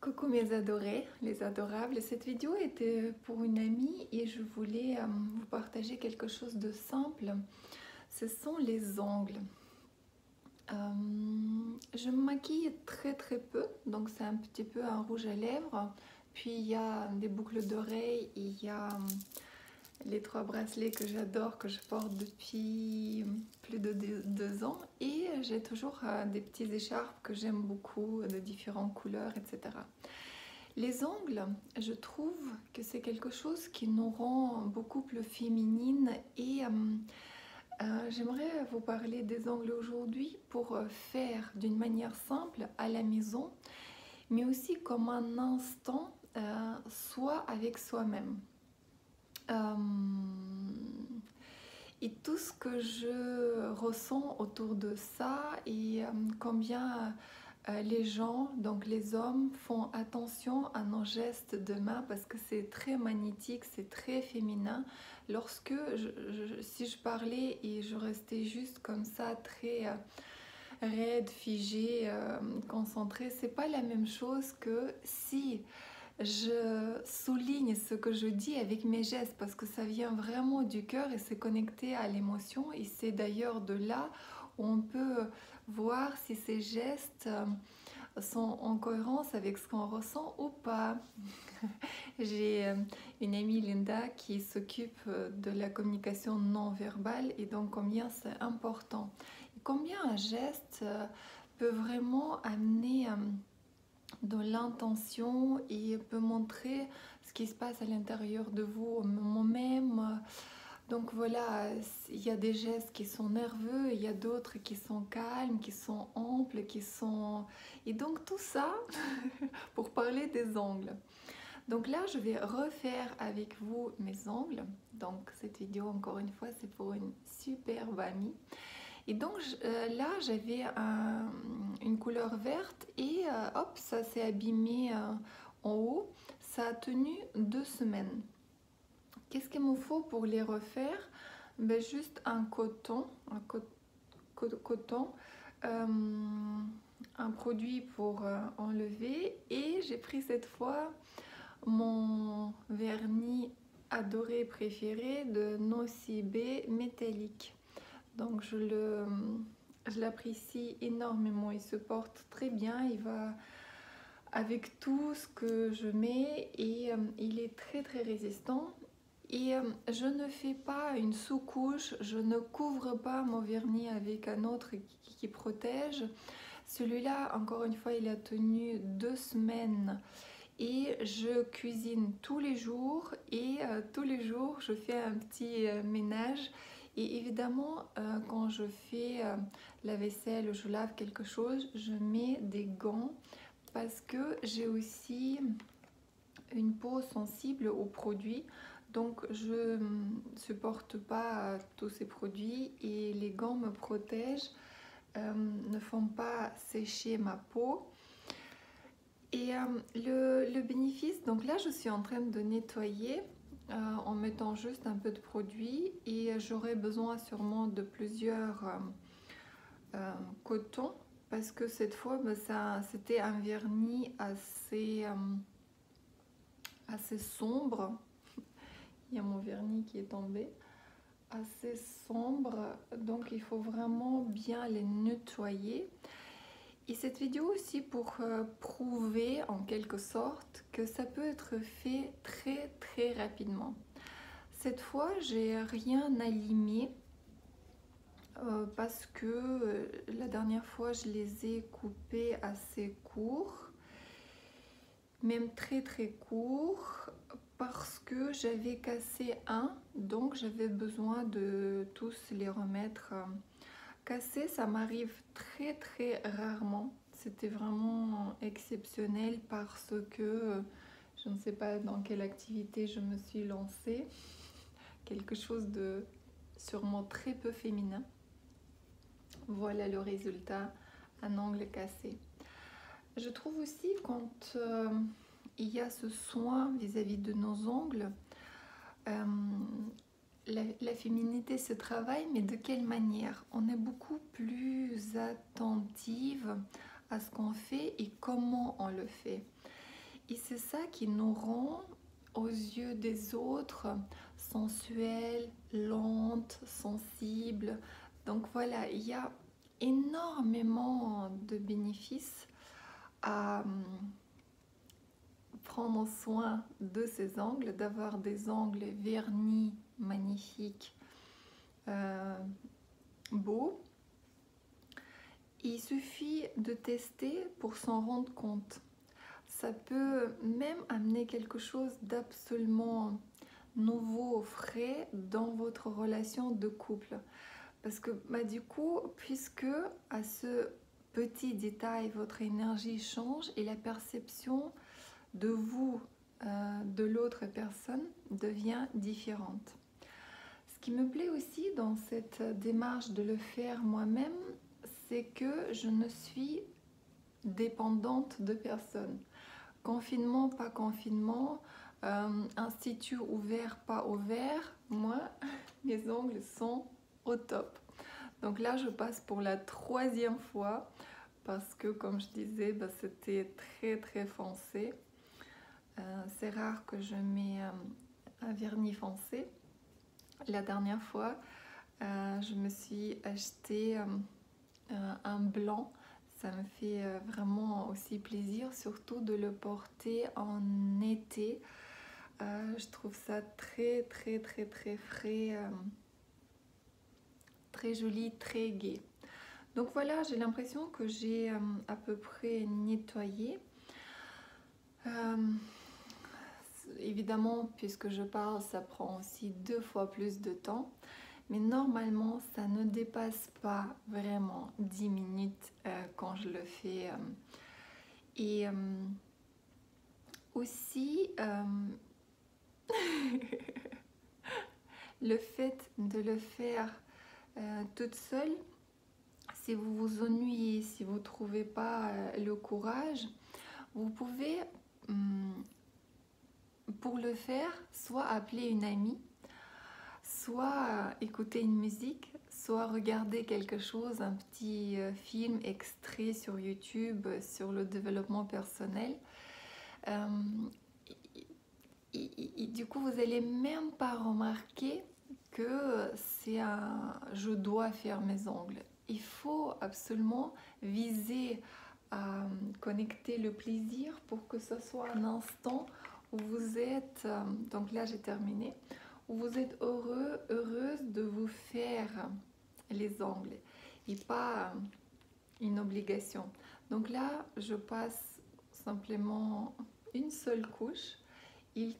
Coucou mes adorés, les adorables. Cette vidéo était pour une amie et je voulais vous partager quelque chose de simple. Ce sont les ongles. Je me maquille très peu, donc c'est un petit peu un rouge à lèvres. Puis il y a des boucles d'oreilles, il y a les 3 bracelets que j'adore, que je porte depuis plus de 2 ans. Et j'ai toujours des petites écharpes que j'aime beaucoup, de différentes couleurs, etc. Les ongles, je trouve que c'est quelque chose qui nous rend beaucoup plus féminines et j'aimerais vous parler des ongles aujourd'hui pour faire d'une manière simple à la maison, mais aussi comme un instant, soit avec soi-même. Et tout ce que je ressens autour de ça et combien les gens, donc les hommes, font attention à nos gestes de main parce que c'est très magnétique, c'est très féminin. Lorsque, si je parlais et je restais juste comme ça, très raide, figée, concentrée, c'est pas la même chose que si je souligne ce que je dis avec mes gestes parce que ça vient vraiment du cœur et c'est connecté à l'émotion et c'est d'ailleurs de là où on peut voir si ces gestes sont en cohérence avec ce qu'on ressent ou pas. J'ai une amie Linda qui s'occupe de la communication non verbale et donc combien c'est important. Et combien un geste peut vraiment amener de l'intention et peut montrer ce qui se passe à l'intérieur de vous au moment même. Donc voilà, il y a des gestes qui sont nerveux, il y a d'autres qui sont calmes, qui sont amples, qui sont... Et donc tout ça pour parler des ongles. Donc là, je vais refaire avec vous mes ongles. Donc cette vidéo, encore une fois, c'est pour une superbe amie. Et donc là, j'avais une couleur verte et hop, ça s'est abîmé en haut. Ça a tenu 2 semaines. Qu'est-ce qu'il me faut pour les refaire? Ben, juste un coton, un produit pour enlever. Et j'ai pris cette fois mon vernis adoré préféré de Nocibé métallique. Donc je l'apprécie énormément, il se porte très bien, il va avec tout ce que je mets et il est très résistant. Et je ne fais pas une sous-couche, je ne couvre pas mon vernis avec un autre qui protège. Celui-là, encore une fois, il a tenu 2 semaines. Et je cuisine tous les jours et tous les jours je fais un petit ménage et évidemment quand je fais la vaisselle, je lave quelque chose, je mets des gants parce que j'ai aussi une peau sensible aux produits, donc je ne supporte pas tous ces produits et les gants me protègent, ne font pas sécher ma peau. Et le bénéfice, donc là je suis en train de nettoyer en mettant juste un peu de produit et j'aurai besoin sûrement de plusieurs cotons parce que cette fois c'était un vernis assez sombre. Il y a mon vernis qui est tombé, assez sombre, donc il faut vraiment bien les nettoyer. Et cette vidéo aussi pour prouver en quelque sorte que ça peut être fait très rapidement. Cette fois, j'ai rien alimé parce que la dernière fois, je les ai coupés assez courts, même très courts, parce que j'avais cassé un, donc j'avais besoin de tous les remettre. Casser, ça m'arrive très rarement. C'était vraiment exceptionnel parce que je ne sais pas dans quelle activité je me suis lancée. Quelque chose de sûrement très peu féminin. Voilà le résultat, un ongle cassé. Je trouve aussi quand il y a ce soin vis-à-vis de nos ongles, la féminité se travaille, mais de quelle manière? On est beaucoup plus attentive à ce qu'on fait et comment on le fait. Et c'est ça qui nous rend, aux yeux des autres, sensuelles, lentes, sensibles. Donc voilà, il y a énormément de bénéfices à prendre soin de ses ongles, d'avoir des ongles vernis magnifiques, beaux. Il suffit de tester pour s'en rendre compte. Ça peut même amener quelque chose d'absolument nouveau, frais dans votre relation de couple. Parce que du coup, puisque à ce petit détail, votre énergie change et la perception de vous, de l'autre personne, devient différente. Ce qui me plaît aussi dans cette démarche de le faire moi-même, c'est que je ne suis dépendante de personne. Confinement, pas confinement, institut ouvert, pas ouvert, moi, mes ongles sont au top. Donc là, je passe pour la 3e fois parce que, comme je disais, c'était très très foncé. C'est rare que je mets un vernis foncé. La dernière fois, je me suis acheté un blanc. Ça me fait vraiment aussi plaisir, surtout de le porter en été. Je trouve ça très très très très frais, très joli, très gai. Donc voilà, j'ai l'impression que j'ai à peu près nettoyé. Évidemment, puisque je parle, ça prend aussi 2 fois plus de temps. Mais normalement, ça ne dépasse pas vraiment 10 minutes quand je le fais. Et aussi, le fait de le faire toute seule, si vous vous ennuyez, si vous ne trouvez pas le courage, vous pouvez, pour le faire, soit appeler une amie, soit écouter une musique, soit regarder quelque chose, un petit film extrait sur YouTube sur le développement personnel. Du coup, vous n'allez même pas remarquer que c'est je dois faire mes ongles. Il faut absolument viser à connecter le plaisir pour que ce soit un instant où vous êtes, donc là j'ai terminé, où vous êtes heureux, heureuse de vous faire les ongles et pas une obligation. Donc là, je passe simplement une seule couche. Il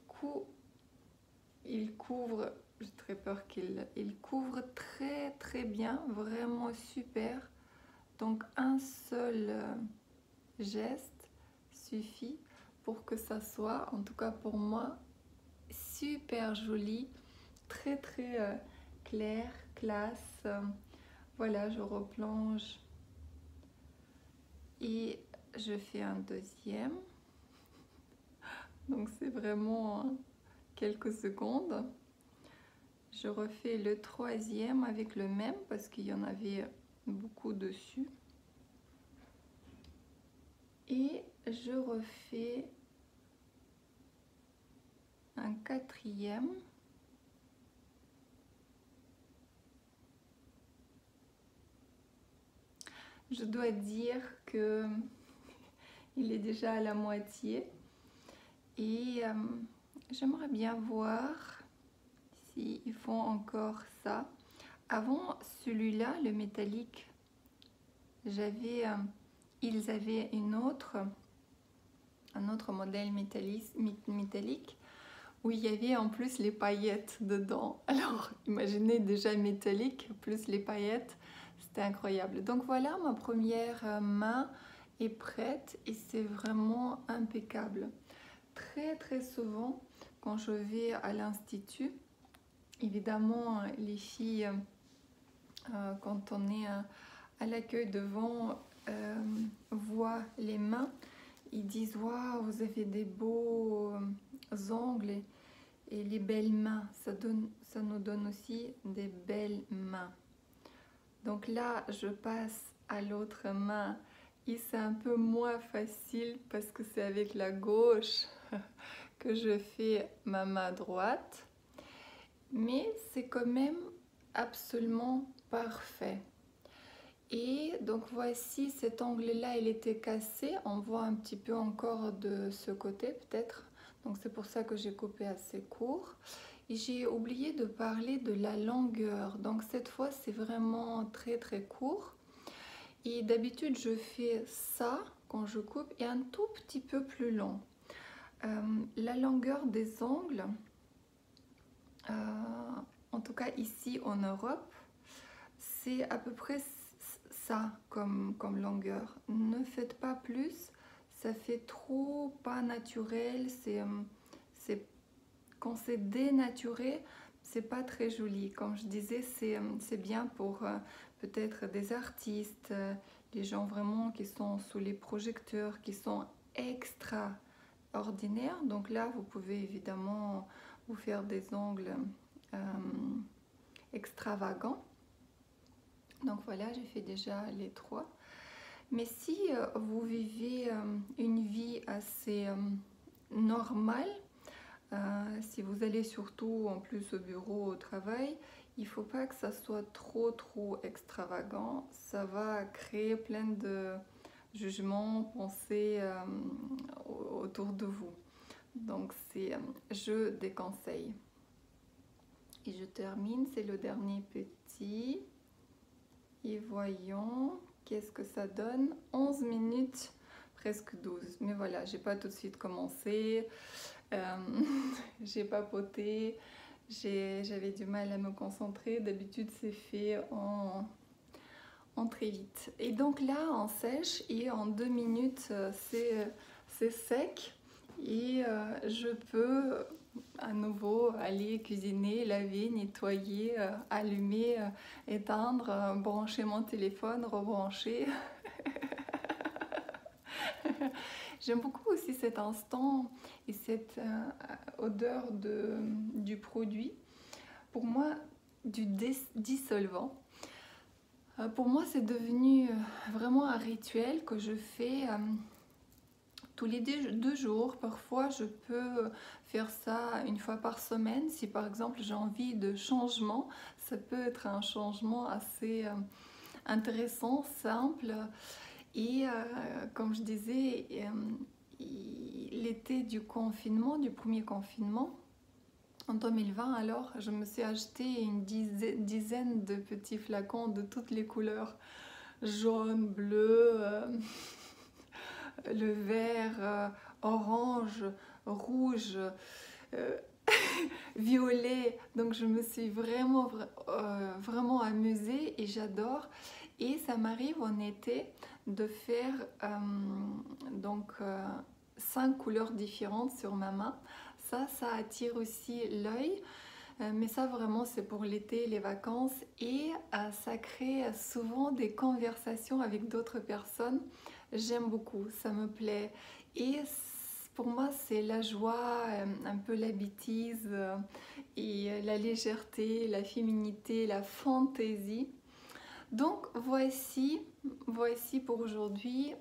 couvre, j'ai très peur qu'il couvre très très bien, vraiment super. Donc un seul geste suffit pour que ça soit, en tout cas pour moi, super joli, très très clair, classe. Voilà, je replonge et je fais un deuxième. Donc c'est vraiment quelques secondes. Je refais le 3e avec le même parce qu'il y en avait beaucoup dessus. Et je refais un 4e. Je dois dire que il est déjà à la moitié et j'aimerais bien voir s'ils font encore ça. Avant celui-là, le métallique, ils avaient un autre modèle métallique où il y avait en plus les paillettes dedans. Alors imaginez déjà métallique plus les paillettes, c'était incroyable. Donc voilà, ma première main est prête et c'est vraiment impeccable. Très très souvent quand je vais à l'institut, évidemment les filles, quand on est à l'accueil devant, voient les mains, ils disent waouh, vous avez des beaux ongles et les belles mains, ça nous donne aussi des belles mains. Donc là je passe à l'autre main et c'est un peu moins facile parce que c'est avec la gauche que je fais ma main droite, mais c'est quand même absolument parfait. Et donc voici cet angle-là, il était cassé, on voit un petit peu encore de ce côté peut-être, donc c'est pour ça que j'ai coupé assez court. Et j'ai oublié de parler de la longueur, donc cette fois c'est vraiment très très court. Et d'habitude je fais ça quand je coupe et un tout petit peu plus long. La longueur des ongles, en tout cas ici en Europe, c'est à peu près ça comme longueur. Ne faites pas plus, ça fait trop pas naturel. Quand c'est dénaturé, c'est pas très joli. Comme je disais, c'est bien pour peut-être des artistes, les gens vraiment qui sont sous les projecteurs, qui sont extraordinaires. Donc là, vous pouvez évidemment vous faire des ongles extravagants. Donc voilà, j'ai fait déjà les 3. Mais si vous vivez une vie assez normale, si vous allez surtout en plus au bureau, au travail, il ne faut pas que ça soit trop extravagant. Ça va créer plein de jugements, pensées autour de vous. Donc je déconseille. Et je termine, c'est le dernier petit. Et voyons, qu'est-ce que ça donne? 11 minutes, presque 12. Mais voilà, j'ai pas tout de suite commencé. J'ai papoté. J'avais du mal à me concentrer. D'habitude, c'est fait en très vite. Et donc là, on sèche et en 2 minutes, c'est sec. Et je peux à nouveau aller cuisiner, laver, nettoyer, allumer, éteindre, brancher mon téléphone, rebrancher. J'aime beaucoup aussi cet instant et cette odeur du produit. Pour moi, du dissolvant. Pour moi, c'est devenu vraiment un rituel que je fais tous les 2 jours. Parfois, je peux faire ça une fois par semaine. Si par exemple j'ai envie de changement, ça peut être un changement assez intéressant, simple. Et comme je disais, l'été du confinement, du premier confinement, en 2020, alors, je me suis acheté une dizaine de petits flacons de toutes les couleurs. Jaune, bleu, le vert, orange, rouge, euh, violet. Donc je me suis vraiment amusée et j'adore. Et ça m'arrive en été de faire donc 5 couleurs différentes sur ma main. Ça attire aussi l'œil. Mais ça vraiment c'est pour l'été, les vacances et ça crée souvent des conversations avec d'autres personnes. J'aime beaucoup, ça me plaît et pour moi c'est la joie, un peu la bêtise et la légèreté, la féminité, la fantaisie. Donc voici pour aujourd'hui.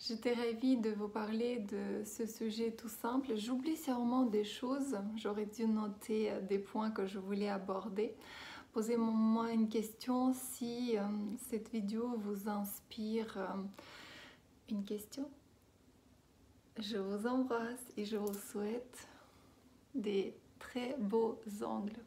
J'étais ravie de vous parler de ce sujet tout simple. J'oublie sûrement des choses. J'aurais dû noter des points que je voulais aborder. Posez-moi une question si cette vidéo vous inspire une question. Je vous embrasse et je vous souhaite des très beaux ongles.